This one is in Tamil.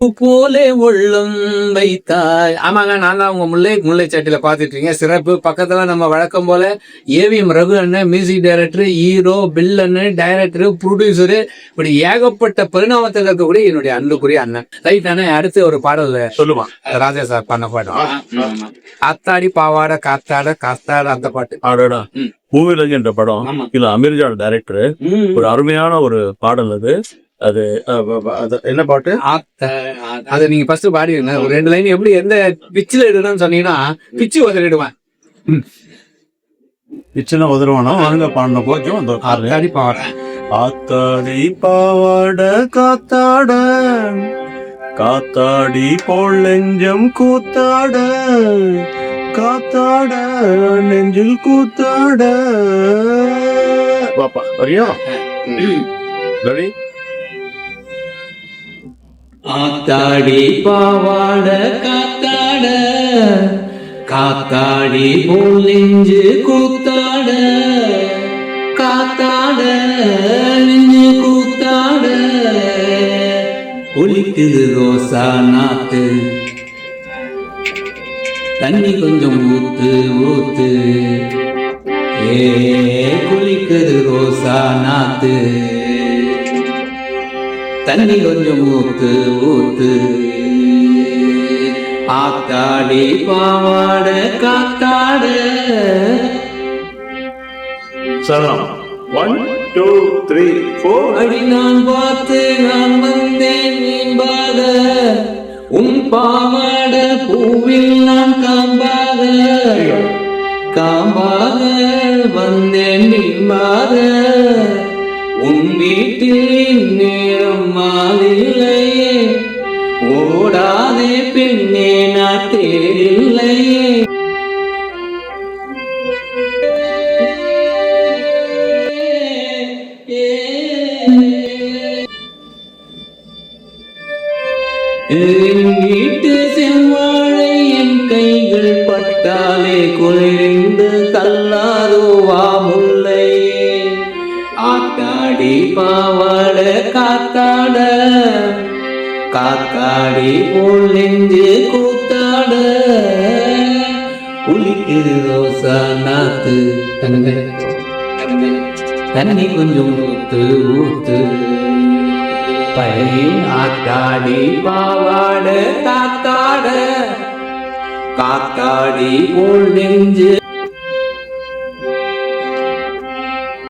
போலே உள்ளம் வைத்தாய். ஆமாங்க, நான் தான் உங்க முல்லை சாட்டில பாத்துட்டு இருக்கீங்க. சிறப்பு. பக்கத்துல நம்ம வழக்கம் போல ஏவிஎம் ரகு அண்ணன் மியூசிக் டைரக்டர், ஹீரோ, பில் அண்ணன், டைரக்டர், ப்ரொடியூசரு, இப்படி ஏகப்பட்ட பரிணாமத்தில் இருக்கக்கூடிய என்னுடைய அன்புக்குரிய அண்ணன். ரைட் அண்ணன், அடுத்து ஒரு பாடல் சொல்லுவான் ராஜா சார் பண்ண பாடம். காத்தாடி பாவாட காத்தாட காத்தாட அந்த பாட்டு. ஆடோடா பூவிலங்கு என்ற படம். இல்ல அமீர்ஜான் டைரக்டர். ஒரு அருமையான ஒரு பாடல் அது. அது என்ன பாட்டு? அதை நீங்க ஃபர்ஸ்ட் பாடிடுங்க. ஒரு 2 லைன் எப்படி எந்த பிச்சில் எடுக்கணும்னு சொன்னீங்கன்னா பிச்சு உதறிடுவேன். பிச்சுனா உதருவானோ வாங்க பாடின கொஞ்சம் அந்த காத்தாடி பாவாட காத்தாடி பாவாட காத்தாட காத்தாடி போல் நெஞ்சம் கூத்தாட காத்தாட நெஞ்சில் கூத்தாட. பாப்பா வரியா? ரெடி? ஆத்தாடி பாவாட காத்தாட காத்தாடி போல் நெஞ்சு கூத்தாட காத்தாட நெஞ்சு கூத்தாட ஒலிக்குது ரோசா நாத்து தண்ணி கொஞ்சம் ஊத்து ஊத்து குளிக்குது ரோசா நாத்து தண்ணி கொஞ்சம் ஊத்து ஊத்து ஆத்தாடி பாவாட காத்தாட. சரணம். 1 2 3 4. அடி நான் பார்த்து நான் வந்தேன் நீம்பாக உன் பாவாட பூவில் நான் காம்பாக காம்பாக வந்தேன் நீம்பாக உன் வீட்டில் நேரம் மாறில்லையே ஓடாதே பெண்ணே நான் தேரில்லையே. என் வீட்டு செவ்வாழை என் கைகள் பட்டாலே குளிர்ந்து தள்ளாதோ வா முல்லை. ஆத்தாடி பாவாட காத்தாட காத்தாடி போல் நெஞ்சு கூத்தாட குளிக்குது ரோசா நாத்து தண்ணி கொஞ்சம் ஊத்து ஊத்து ஆத்தாடி பாவாட காத்தாட காத்தாடி போல் நெஞ்சு